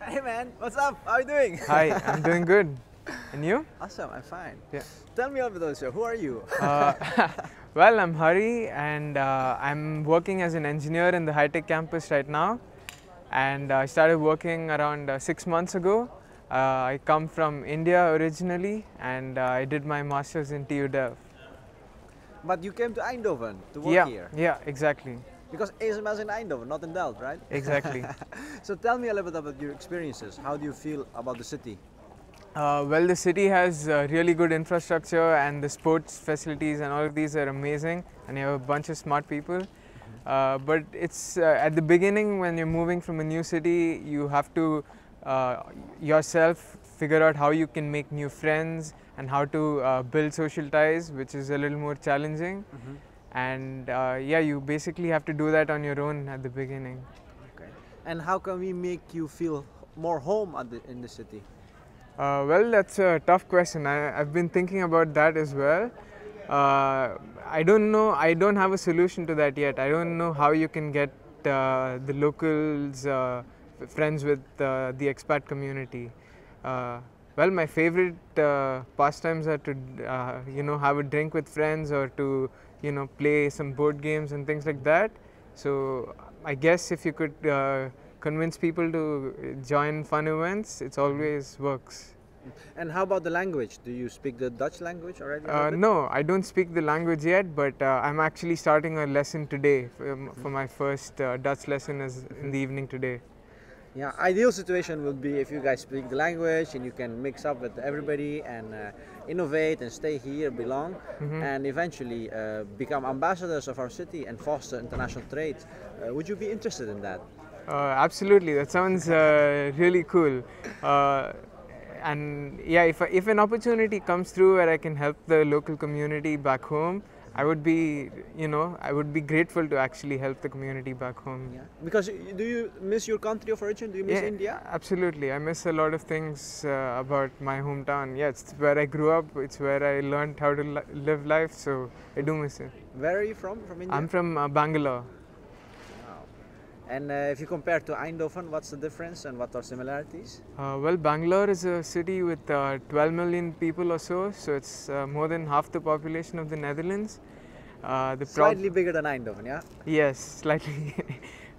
Hey man, what's up? How are you doing? Hi, I'm doing good. And you? Awesome, I'm fine. Yeah. Tell me a little bit about yourself. Who are you? Uh, well, I'm Hari and I'm working as an engineer in the high-tech campus right now. And I started working around 6 months ago. I come from India originally and I did my master's in TU Dev. But you came to Eindhoven to work Yeah, here. yeah, exactly. Because ASML is in Eindhoven, not in Delft, right? Exactly. So tell me a little bit about your experiences. How do you feel about the city? Well, the city has really good infrastructure and the sports facilities and all of these are amazing, and you have a bunch of smart people. But it's at the beginning when you're moving from a new city, you have to yourself figure out how you can make new friends and how to build social ties, which is a little more challenging. And yeah, you basically have to do that on your own at the beginning. Okay. And how can we make you feel more home in the city? Well, that's a tough question. I've been thinking about that as well. I don't know, I don't have a solution to that yet. I don't know how you can get the locals friends with the expat community. Well, my favorite pastimes are to, have a drink with friends or to, play some board games and things like that. So I guess if you could convince people to join fun events, it always works. And how about the language? Do you speak the Dutch language already? A little bit? No, I don't speak the language yet, but I'm actually starting a lesson today for my first Dutch lesson is in the evening today. Yeah, ideal situation would be if you guys speak the language and you can mix up with everybody and innovate and stay here, belong, and eventually become ambassadors of our city and foster international trade. Would you be interested in that? Absolutely, that sounds really cool. And yeah, if an opportunity comes through where I can help the local community back home, I would be, I would be grateful to actually help the community back home. Yeah. Because do you miss your country of origin? Do you miss Yeah, India? absolutely. I miss a lot of things about my hometown. Yeah, it's where I grew up. It's where I learned how to live life. So I do miss it. Where are you from? From India? I'm from Bangalore. Wow. And if you compare to Eindhoven, what's the difference and what are similarities? Well, Bangalore is a city with 12 million people or so. So it's more than half the population of the Netherlands. Slightly bigger than Eindhoven, yeah? Yes, slightly.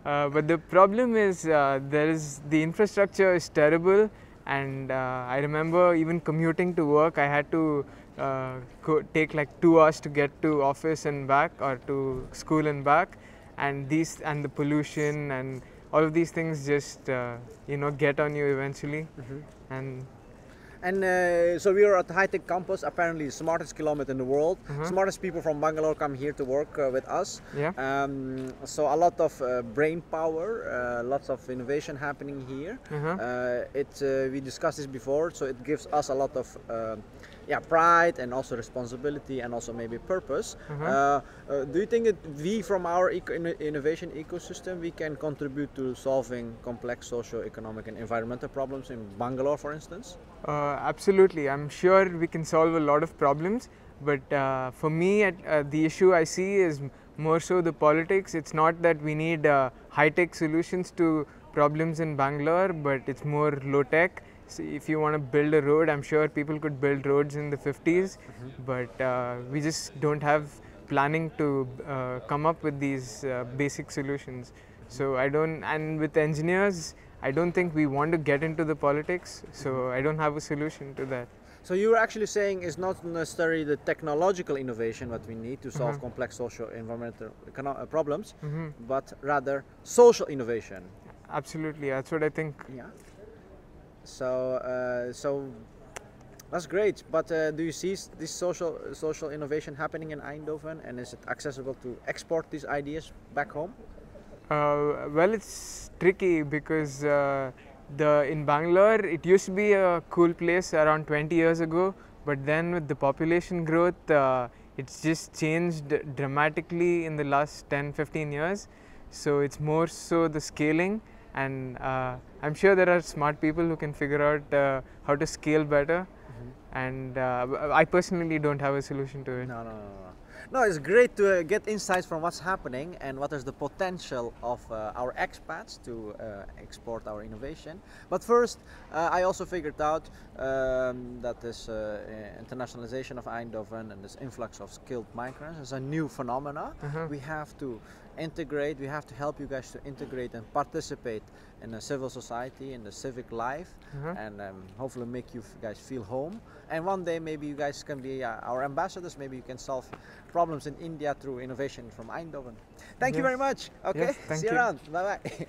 But the problem is the infrastructure is terrible, and I remember even commuting to work, I had to take like 2 hours to get to office and back, or to school and back, and the pollution and all of these things just get on you eventually, and. And so we are at the high-tech campus, apparently the smartest kilometer in the world. Smartest people from Bangalore come here to work with us. Yeah. So a lot of brain power, lots of innovation happening here. We discussed this before, so it gives us a lot of pride and also responsibility and also maybe purpose. Do you think that we from our innovation ecosystem, we can contribute to solving complex socio-economic and environmental problems in Bangalore, for instance? Absolutely, I'm sure we can solve a lot of problems, but for me the issue I see is more so the politics. It's not that we need high-tech solutions to problems in Bangalore, but it's more low-tech. So if you want to build a road, I'm sure people could build roads in the 50s, but we just don't have planning to come up with these basic solutions. So and with engineers, I don't think we want to get into the politics, so I don't have a solution to that. So you're actually saying it's not necessarily the technological innovation that we need to solve complex social environmental problems, but rather social innovation. Absolutely, that's what I think. Yeah. So that's great. But do you see this social innovation happening in Eindhoven, and is it accessible to export these ideas back home? Well, it's tricky because in Bangalore, it used to be a cool place around 20 years ago, but then with the population growth, it's just changed dramatically in the last 10-15 years. So it's more so the scaling, and I'm sure there are smart people who can figure out how to scale better. And I personally don't have a solution to it. No. No, it's great to get insights from what's happening and what is the potential of our expats to export our innovation. But first, I also figured out that this internationalization of Eindhoven and this influx of skilled migrants is a new phenomena. We have to integrate, we have to help you guys to integrate and participate in the civil society, in the civic life, and hopefully make you guys feel home. And one day maybe you guys can be our ambassadors, maybe you can solve problems in India through innovation from Eindhoven. Thank you very much. Okay, Yes, thank see you you. around. Bye bye.